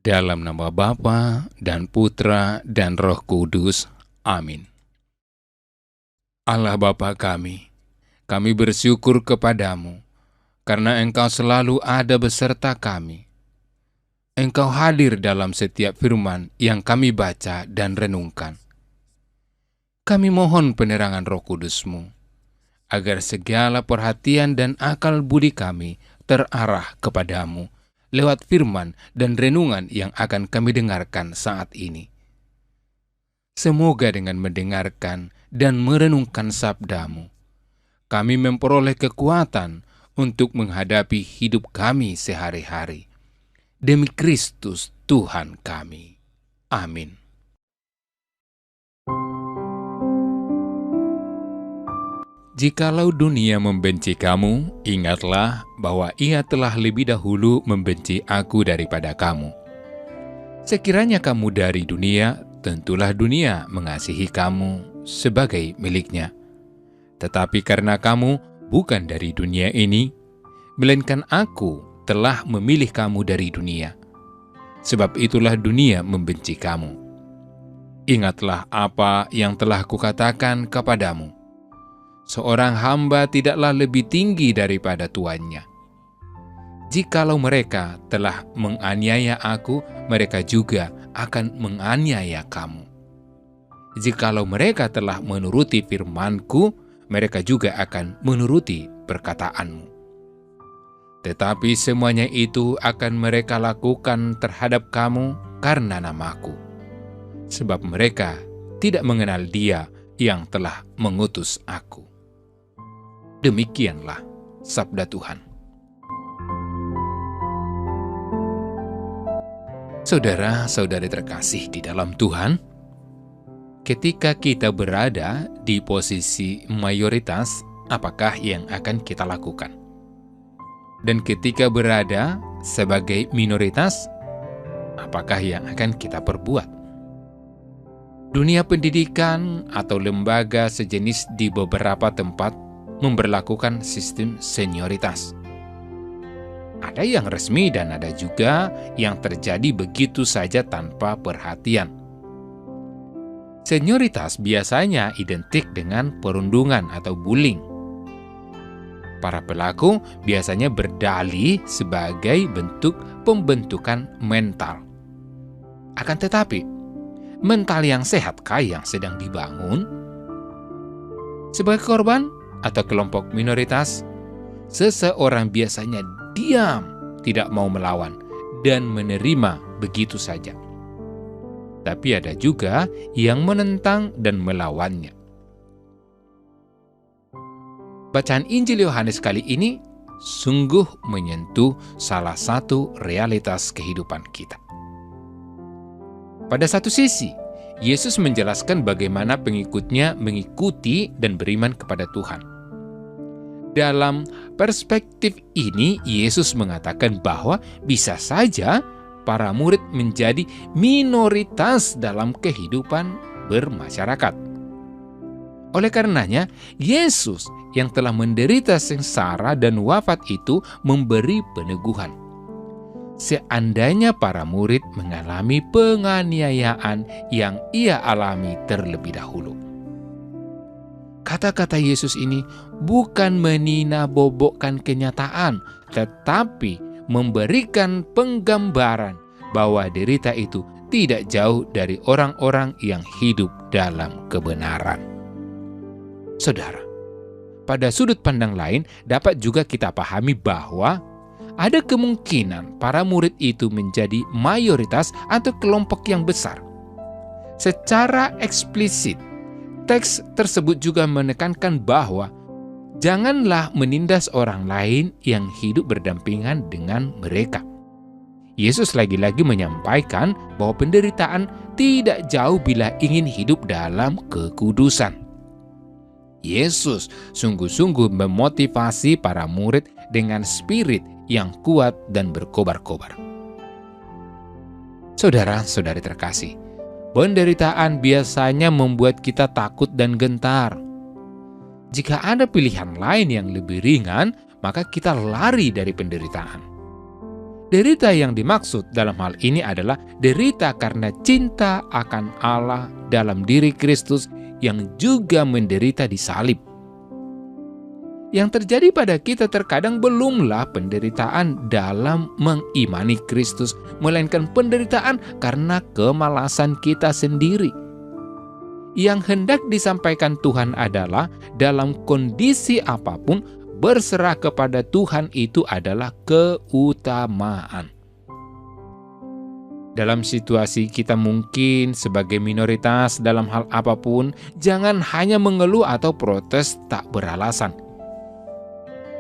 Dalam nama Bapa dan Putra dan Roh Kudus. Amin. Allah Bapa kami bersyukur kepadamu, karena Engkau selalu ada beserta kami. Engkau hadir dalam setiap firman yang kami baca dan renungkan. Kami mohon penerangan Roh Kudus-Mu, agar segala perhatian dan akal budi kami terarah kepadamu, lewat firman dan renungan yang akan kami dengarkan saat ini. Semoga dengan mendengarkan dan merenungkan sabda-Mu, kami memperoleh kekuatan untuk menghadapi hidup kami sehari-hari. Demi Kristus Tuhan kami. Amin. Jikalau dunia membenci kamu, ingatlah bahwa ia telah lebih dahulu membenci aku daripada kamu. Sekiranya kamu dari dunia, tentulah dunia mengasihi kamu sebagai miliknya. Tetapi karena kamu bukan dari dunia ini, melainkan aku telah memilih kamu dari dunia. Sebab itulah dunia membenci kamu. Ingatlah apa yang telah kukatakan kepadamu. Seorang hamba tidaklah lebih tinggi daripada tuannya. Jikalau mereka telah menganiaya aku, mereka juga akan menganiaya kamu. Jikalau mereka telah menuruti firman-Ku, mereka juga akan menuruti perkataan-Mu. Tetapi semuanya itu akan mereka lakukan terhadap kamu karena nama-Ku, sebab mereka tidak mengenal Dia yang telah mengutus aku. Demikianlah sabda Tuhan. Saudara-saudari terkasih di dalam Tuhan, ketika kita berada di posisi mayoritas, apakah yang akan kita lakukan? Dan ketika berada sebagai minoritas, apakah yang akan kita perbuat? Dunia pendidikan atau lembaga sejenis di beberapa tempat memberlakukan sistem senioritas. Ada yang resmi dan ada juga yang terjadi begitu saja tanpa perhatian. Senioritas biasanya identik dengan perundungan atau bullying. Para pelaku biasanya berdalih sebagai bentuk pembentukan mental. Akan tetapi, mental yang sehatkah yang sedang dibangun? Sebagai korban atau kelompok minoritas, seseorang biasanya diam, tidak mau melawan, dan menerima begitu saja. Tapi ada juga yang menentang dan melawannya. Bacaan Injil Yohanes kali ini sungguh menyentuh salah satu realitas kehidupan kita. Pada satu sisi, Yesus menjelaskan bagaimana pengikutnya mengikuti dan beriman kepada Tuhan. Dalam perspektif ini, Yesus mengatakan bahwa bisa saja para murid menjadi minoritas dalam kehidupan bermasyarakat. Oleh karenanya, Yesus yang telah menderita sengsara dan wafat itu memberi peneguhan. Seandainya para murid mengalami penganiayaan yang ia alami terlebih dahulu. Kata-kata Yesus ini bukan menina-bobokkan kenyataan, tetapi memberikan penggambaran bahwa derita itu tidak jauh dari orang-orang yang hidup dalam kebenaran. Saudara, pada sudut pandang lain dapat juga kita pahami bahwa ada kemungkinan para murid itu menjadi mayoritas atau kelompok yang besar. Secara eksplisit, teks tersebut juga menekankan bahwa janganlah menindas orang lain yang hidup berdampingan dengan mereka. Yesus lagi-lagi menyampaikan bahwa penderitaan tidak jauh bila ingin hidup dalam kekudusan. Yesus sungguh-sungguh memotivasi para murid dengan spirit yang kuat dan berkobar-kobar. Saudara-saudari terkasih, penderitaan biasanya membuat kita takut dan gentar. Jika ada pilihan lain yang lebih ringan, maka kita lari dari penderitaan. Derita yang dimaksud dalam hal ini adalah derita karena cinta akan Allah dalam diri Kristus yang juga menderita di salib. Yang terjadi pada kita terkadang belumlah penderitaan dalam mengimani Kristus, melainkan penderitaan karena kemalasan kita sendiri. Yang hendak disampaikan Tuhan adalah dalam kondisi apapun, berserah kepada Tuhan itu adalah keutamaan. Dalam situasi kita mungkin sebagai minoritas dalam hal apapun, jangan hanya mengeluh atau protes tak beralasan.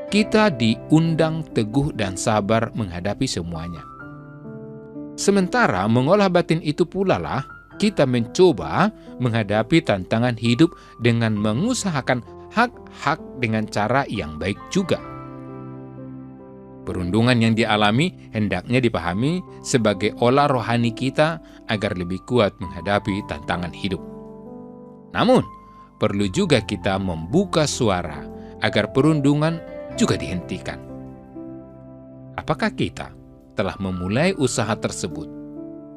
Kita diundang teguh dan sabar menghadapi semuanya. Sementara mengolah batin itu pula lah, kita mencoba menghadapi tantangan hidup dengan mengusahakan hak-hak dengan cara yang baik juga. Perundungan yang dialami hendaknya dipahami sebagai olah rohani kita agar lebih kuat menghadapi tantangan hidup. Namun, perlu juga kita membuka suara agar perundungan juga dihentikan. Apakah kita telah memulai usaha tersebut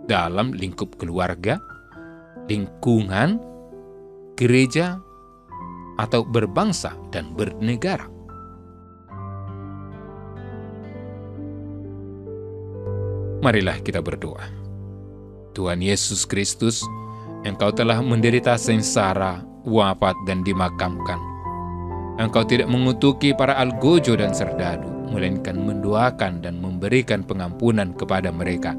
dalam lingkup keluarga, lingkungan, gereja, atau berbangsa dan bernegara? Marilah kita berdoa. Tuhan Yesus Kristus, Engkau telah menderita sengsara, wafat, dan dimakamkan. Engkau tidak mengutuki para algojo dan serdadu, melainkan mendoakan dan memberikan pengampunan kepada mereka.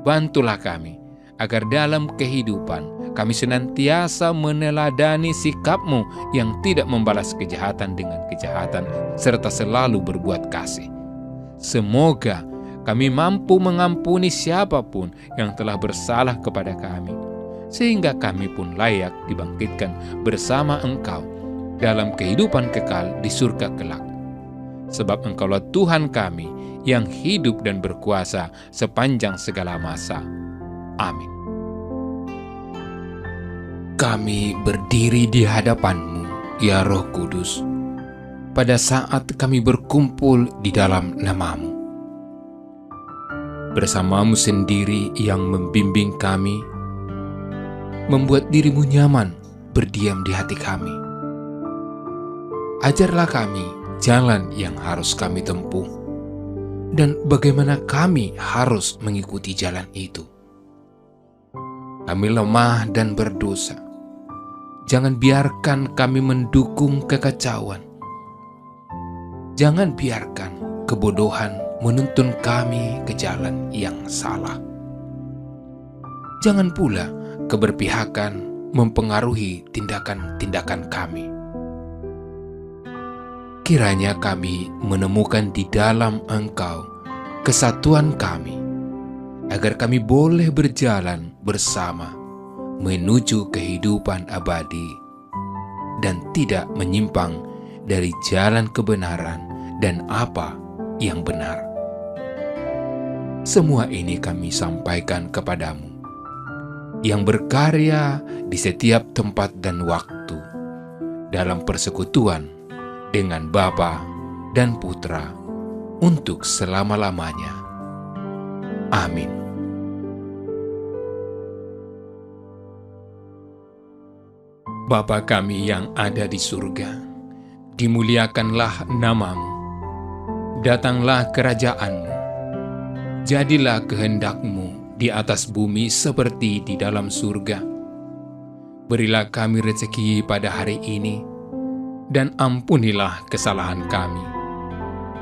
Bantulah kami, agar dalam kehidupan kami senantiasa meneladani sikap-Mu yang tidak membalas kejahatan dengan kejahatan, serta selalu berbuat kasih. Semoga kami mampu mengampuni siapapun yang telah bersalah kepada kami, sehingga kami pun layak dibangkitkan bersama Engkau dalam kehidupan kekal di surga kelak. Sebab Engkaulah Tuhan kami yang hidup dan berkuasa sepanjang segala masa. Amin. Kami berdiri di hadapan-Mu, ya Roh Kudus, pada saat kami berkumpul di dalam nama-Mu. Bersama-Mu sendiri yang membimbing kami, membuat diri-Mu nyaman berdiam di hati kami. Ajarlah kami jalan yang harus kami tempuh, dan bagaimana kami harus mengikuti jalan itu. Kami lemah dan berdosa. Jangan biarkan kami mendukung kekacauan. Jangan biarkan kebodohan menuntun kami ke jalan yang salah. Jangan pula keberpihakan mempengaruhi tindakan-tindakan kami. Kiranya kami menemukan di dalam Engkau kesatuan kami, agar kami boleh berjalan bersama menuju kehidupan abadi dan tidak menyimpang dari jalan kebenaran dan apa yang benar. Semua ini kami sampaikan kepadamu, yang berkarya di setiap tempat dan waktu, dalam persekutuan dengan Bapa dan Putra, untuk selama-lamanya. Amin. Bapa kami yang ada di surga, dimuliakanlah nama-Mu. Datanglah kerajaan-Mu. Jadilah kehendak-Mu di atas bumi seperti di dalam surga. Berilah kami rezeki pada hari ini, dan ampunilah kesalahan kami,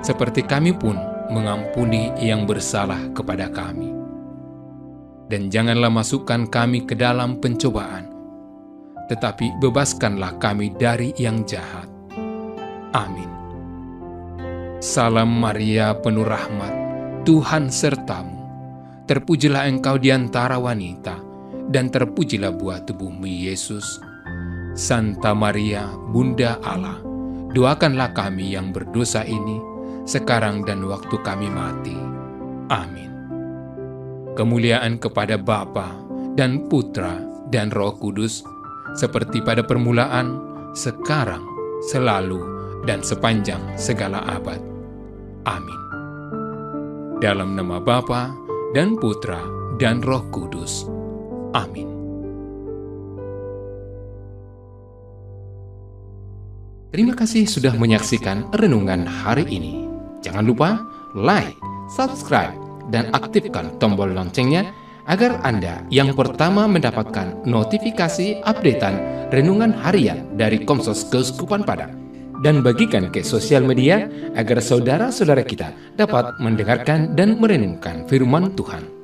seperti kami pun mengampuni yang bersalah kepada kami. Dan janganlah masukkan kami ke dalam pencobaan, tetapi bebaskanlah kami dari yang jahat. Amin. Salam Maria, penuh rahmat, Tuhan sertamu. Terpujilah engkau di antara wanita, dan terpujilah buah tubuhmu, Yesus. Santa Maria, Bunda Allah, doakanlah kami yang berdosa ini, sekarang dan waktu kami mati. Amin. Kemuliaan kepada Bapa dan Putra dan Roh Kudus, seperti pada permulaan, sekarang, selalu, dan sepanjang segala abad. Amin. dalam nama Bapa dan Putra dan Roh Kudus. Amin. Terima kasih sudah menyaksikan renungan hari ini. Jangan lupa like, subscribe, dan aktifkan tombol loncengnya agar Anda yang pertama mendapatkan notifikasi updatean renungan harian dari Komsos Keuskupan Padang. Dan bagikan ke sosial media agar saudara-saudara kita dapat mendengarkan dan merenungkan firman Tuhan.